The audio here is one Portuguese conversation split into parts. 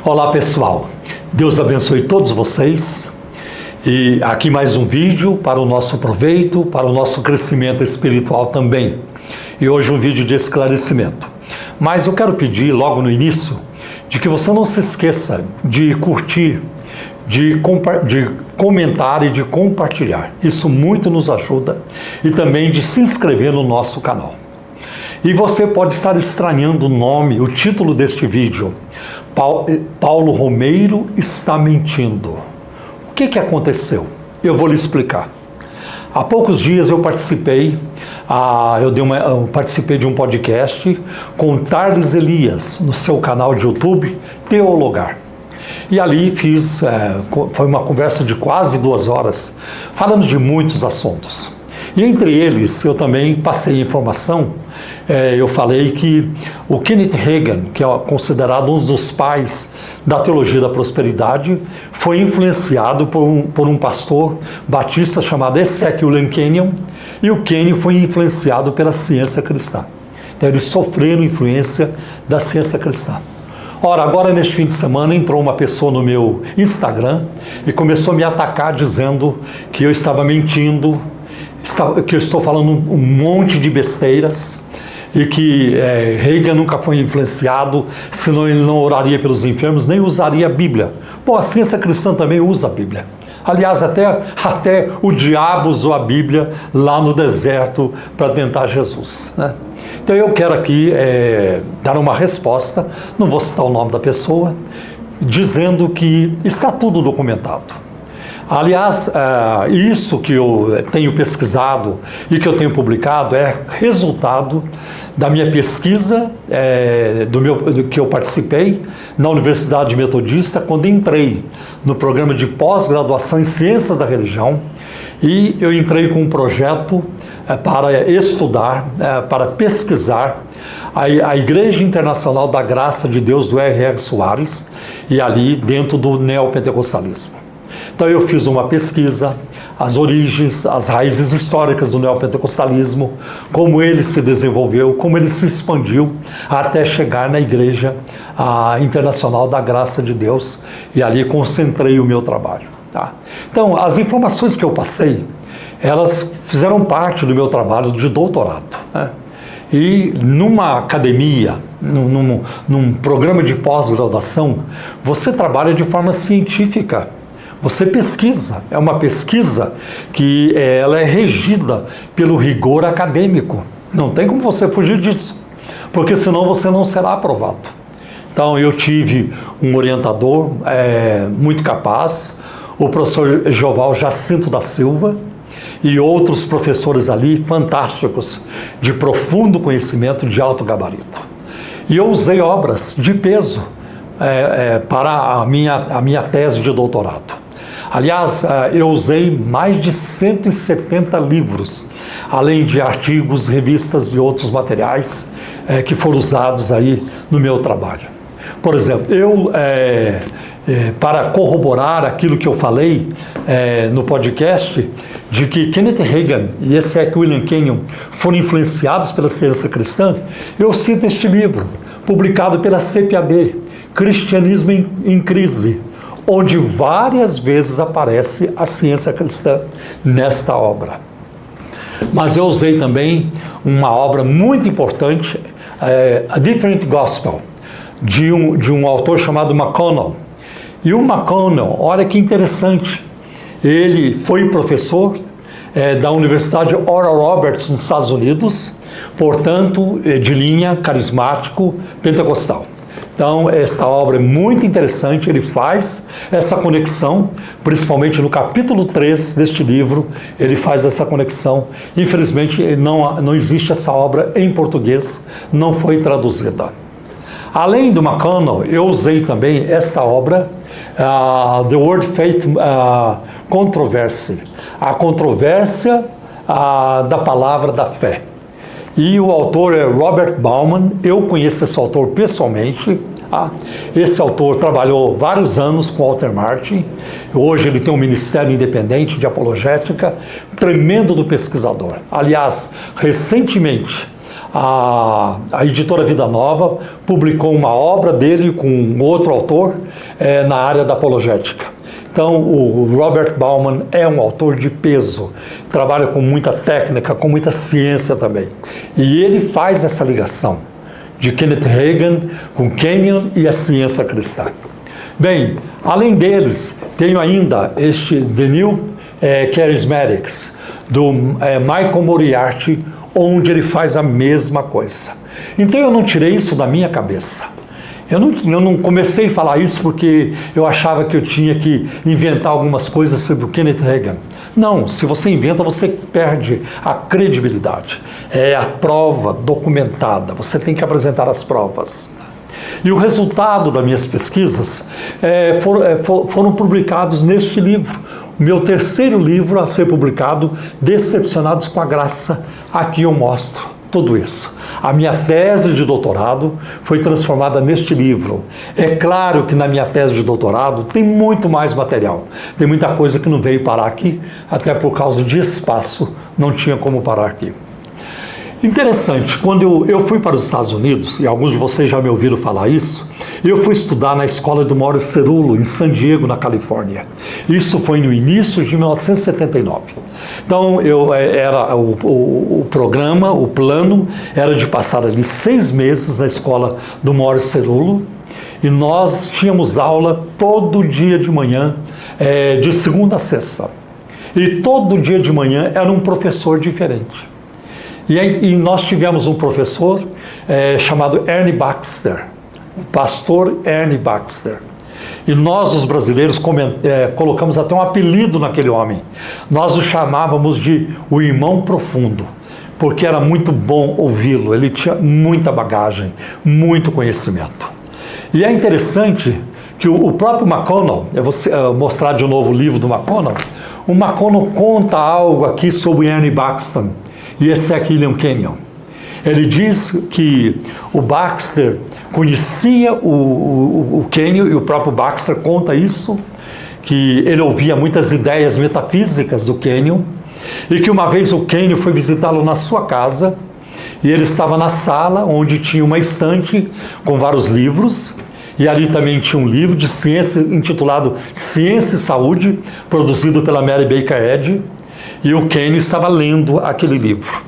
Olá pessoal, Deus abençoe todos vocês e aqui mais um vídeo para o nosso proveito, para o nosso crescimento espiritual também. E hoje um vídeo de esclarecimento. Mas eu quero pedir logo no início de que você não se esqueça de curtir, de comentar e de compartilhar. Isso muito nos ajuda e também de se inscrever no nosso canal. E você pode estar estranhando o nome, o título deste vídeo. Paulo Romeiro está mentindo. O que aconteceu? Eu vou lhe explicar. Há poucos dias eu participei de um podcast com Tarles Elias no seu canal de YouTube, Teologar. E ali foi uma conversa de quase 2 horas, falamos de muitos assuntos. E entre eles, eu também passei informação, eu falei que o Kenneth Hagin, que é considerado um dos pais da teologia da prosperidade, foi influenciado por um pastor batista chamado Ezekiel Kenyon, e o Kenyon foi influenciado pela ciência cristã. Então eles sofreram influência da ciência cristã. Ora, agora neste fim de semana entrou uma pessoa no meu Instagram e começou a me atacar dizendo que eu estava mentindo, que eu estou falando um monte de besteiras e que Hagin nunca foi influenciado, senão ele não oraria pelos enfermos, nem usaria a Bíblia. Bom, a ciência cristã também usa a Bíblia. Aliás, até o diabo usou a Bíblia lá no deserto para tentar Jesus, né? Então eu quero aqui dar uma resposta, não vou citar o nome da pessoa, dizendo que está tudo documentado. Aliás, isso que eu tenho pesquisado e que eu tenho publicado é resultado da minha pesquisa, do que eu participei na Universidade Metodista, quando entrei no programa de pós-graduação em Ciências da Religião, e eu entrei com um projeto para estudar, para pesquisar a Igreja Internacional da Graça de Deus do R.R. Soares, e ali dentro do neopentecostalismo. Então eu fiz uma pesquisa, as origens, as raízes históricas do neopentecostalismo, como ele se desenvolveu, como ele se expandiu até chegar na Igreja Internacional da Graça de Deus, e ali concentrei o meu trabalho. Tá? Então as informações que eu passei, elas fizeram parte do meu trabalho de doutorado, né? E numa academia, num programa de pós-graduação, você trabalha de forma científica. Você pesquisa, é uma pesquisa que ela é regida pelo rigor acadêmico. Não tem como você fugir disso, porque senão você não será aprovado. Então eu tive um orientador muito capaz, o professor Joval Jacinto da Silva, e outros professores ali fantásticos, de profundo conhecimento, de alto gabarito. E eu usei obras de peso para a minha tese de doutorado. Aliás, eu usei mais de 170 livros, além de artigos, revistas e outros materiais que foram usados aí no meu trabalho. Por exemplo, para corroborar aquilo que eu falei no podcast, de que Kenneth Hagin e Ezekiel Kenyon foram influenciados pela ciência cristã, eu cito este livro, publicado pela CPAD, Cristianismo em Crise, onde várias vezes aparece a ciência cristã nesta obra. Mas eu usei também uma obra muito importante, A Different Gospel, de um autor chamado McConnell. E o McConnell, olha que interessante, ele foi professor da Universidade Oral Roberts nos Estados Unidos, portanto, de linha carismático pentecostal. Então, esta obra é muito interessante, ele faz essa conexão, principalmente no capítulo 3 deste livro, ele faz essa conexão. Infelizmente, não existe essa obra em português, não foi traduzida. Além do McConnell, eu usei também esta obra, The Word Faith Controversy, a controvérsia da palavra da fé. E o autor é Robert Bauman, eu conheço esse autor pessoalmente. Esse autor trabalhou vários anos com Walter Martin, hoje ele tem um ministério independente de apologética, tremendo do pesquisador. Aliás, recentemente, a editora Vida Nova publicou uma obra dele com outro autor na área da apologética. Então, o Robert Bauman é um autor de peso, trabalha com muita técnica, com muita ciência também. E ele faz essa ligação de Kenneth Hagin com Kenyon e a ciência cristã. Bem, além deles, tenho ainda The New Charismatics, do Michael Moriarty, onde ele faz a mesma coisa. Então eu não tirei isso da minha cabeça. Eu não comecei a falar isso porque eu achava que eu tinha que inventar algumas coisas sobre o Kenneth Hagin. Não, se você inventa, você perde a credibilidade. É a prova documentada, você tem que apresentar as provas. E o resultado das minhas pesquisas foram publicados neste livro, o meu terceiro livro a ser publicado, Decepcionados com a Graça. Aqui eu mostro tudo isso. A minha tese de doutorado foi transformada neste livro. É claro que na minha tese de doutorado tem muito mais material. Tem muita coisa que não veio parar aqui, até por causa de espaço, não tinha como parar aqui. Interessante, quando eu fui para os Estados Unidos, e alguns de vocês já me ouviram falar isso, eu fui estudar na escola do Morris Cerullo, em San Diego, na Califórnia. Isso foi no início de 1979. Então, o programa, o plano, era de passar ali 6 meses na escola do Morris Cerullo, e nós tínhamos aula todo dia de manhã, de segunda a sexta. E todo dia de manhã era um professor diferente. E nós tivemos um professor chamado Ernie Baxter, o pastor Ernie Baxter. E nós, os brasileiros, colocamos até um apelido naquele homem. Nós o chamávamos de o irmão profundo, porque era muito bom ouvi-lo. Ele tinha muita bagagem, muito conhecimento. E é interessante que o próprio McConnell, eu vou mostrar de novo o livro do McConnell, o McConnell conta algo aqui sobre Ernie Baxter e esse é William Kenyon. Ele diz que o Baxter conhecia o Kenyon, e o próprio Baxter conta isso, que ele ouvia muitas ideias metafísicas do Kenyon, e que uma vez o Kenyon foi visitá-lo na sua casa, e ele estava na sala, onde tinha uma estante com vários livros, e ali também tinha um livro de ciência intitulado Ciência e Saúde, produzido pela Mary Baker Eddy, e o Kenyon estava lendo aquele livro.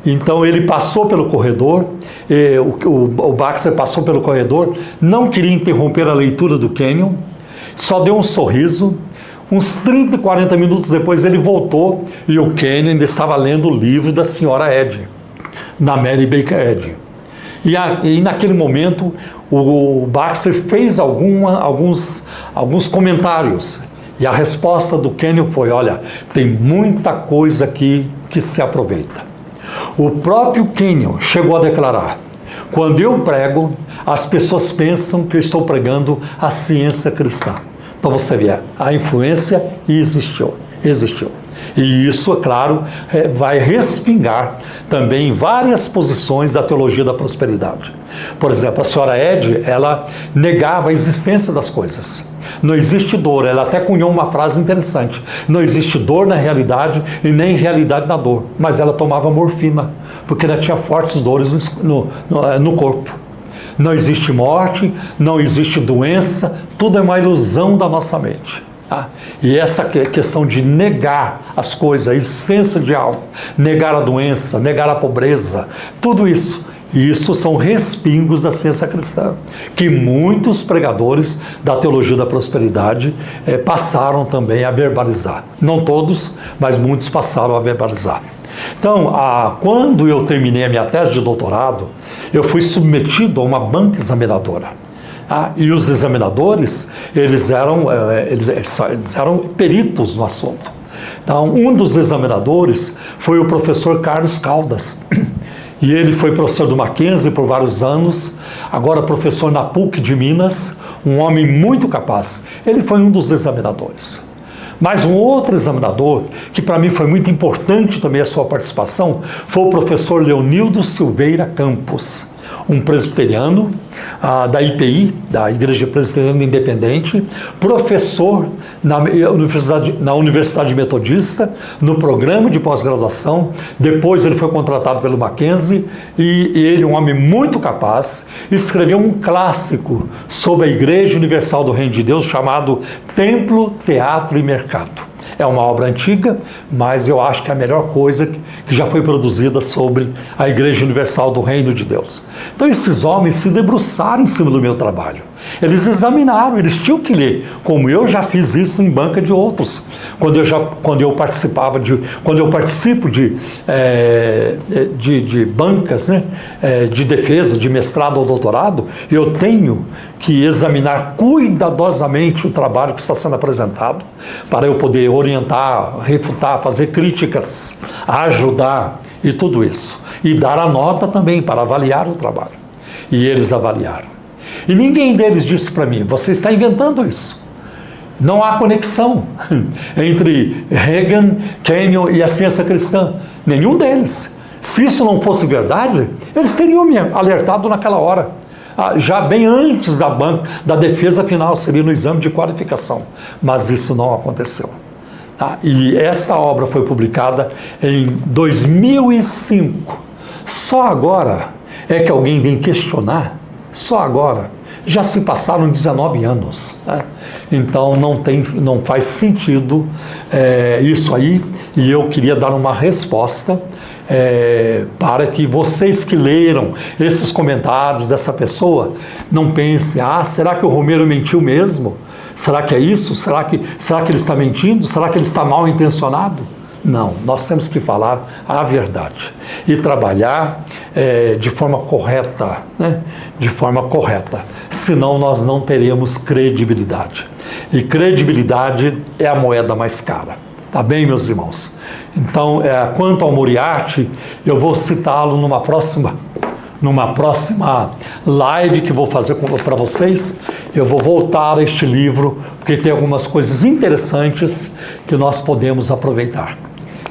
Então ele passou pelo corredor, o Baxter passou pelo corredor, não queria interromper a leitura do Kenyon, só deu um sorriso. Uns 30, 40 minutos depois ele voltou e o Kenyon ainda estava lendo o livro da senhora Eddy, da Mary Baker Eddy. E naquele momento o Baxter fez alguns comentários. E a resposta do Kenyon foi: olha, tem muita coisa aqui que se aproveita. O próprio Kenyon chegou a declarar: quando eu prego, as pessoas pensam que eu estou pregando a ciência cristã. Então você vê, a influência existiu. E isso, é claro, vai respingar também em várias posições da teologia da prosperidade. Por exemplo, a senhora Eddy, ela negava a existência das coisas. Não existe dor, ela até cunhou uma frase interessante: não existe dor na realidade e nem realidade na dor. Mas ela tomava morfina, porque ela tinha fortes dores no corpo. Não existe morte, não existe doença, tudo é uma ilusão da nossa mente. Tá? E essa questão de negar as coisas, a existência de algo, negar a doença, negar a pobreza, tudo isso. E isso são respingos da ciência cristã, que muitos pregadores da teologia da prosperidade passaram também a verbalizar. Não todos, mas muitos passaram a verbalizar. Então, quando eu terminei a minha tese de doutorado, eu fui submetido a uma banca examinadora. E os examinadores, eles eram peritos no assunto. Então, um dos examinadores foi o professor Carlos Caldas. E ele foi professor do Mackenzie por vários anos, agora professor na PUC de Minas, um homem muito capaz. Ele foi um dos examinadores. Mas um outro examinador, que para mim foi muito importante também a sua participação, foi o professor Leonildo Silveira Campos. um presbiteriano da IPI, da Igreja Presbiteriana Independente, professor na Universidade Metodista, no programa de pós-graduação. Depois ele foi contratado pelo Mackenzie e ele, um homem muito capaz, escreveu um clássico sobre a Igreja Universal do Reino de Deus chamado Templo, Teatro e Mercado. É uma obra antiga, mas eu acho que é a melhor coisa que já foi produzida sobre a Igreja Universal do Reino de Deus. Então esses homens se debruçaram em cima do meu trabalho. Eles examinaram, eles tinham que ler, como eu já fiz isso em banca de outros. Quando eu participo de bancas, né, de defesa, de mestrado ou doutorado, eu tenho que examinar cuidadosamente o trabalho que está sendo apresentado, para eu poder orientar, refutar, fazer críticas, ajudar e tudo isso. E dar a nota também para avaliar o trabalho. E eles avaliaram. E ninguém deles disse para mim: você está inventando isso. Não há conexão entre Reagan, Kenyon e a ciência cristã. Nenhum deles. Se isso não fosse verdade, eles teriam me alertado naquela hora. Já bem antes da defesa final, seria no exame de qualificação. Mas isso não aconteceu. E esta obra foi publicada em 2005. Só agora é que alguém vem questionar. Só agora. Já se passaram 19 anos. Né? Então não faz sentido isso aí. E eu queria dar uma resposta para que vocês que leram esses comentários dessa pessoa não pensem: será que o Romero mentiu mesmo? Será que é isso? Será que ele está mentindo? Será que ele está mal intencionado? Não, nós temos que falar a verdade e trabalhar de forma correta, né? De forma correta, senão nós não teremos credibilidade. E credibilidade é a moeda mais cara, tá bem, meus irmãos? Então, quanto ao Moriarty, eu vou citá-lo numa próxima live que vou fazer para vocês. Eu vou voltar a este livro, porque tem algumas coisas interessantes que nós podemos aproveitar.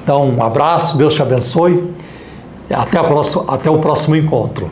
Então, um abraço, Deus te abençoe, até o próximo encontro.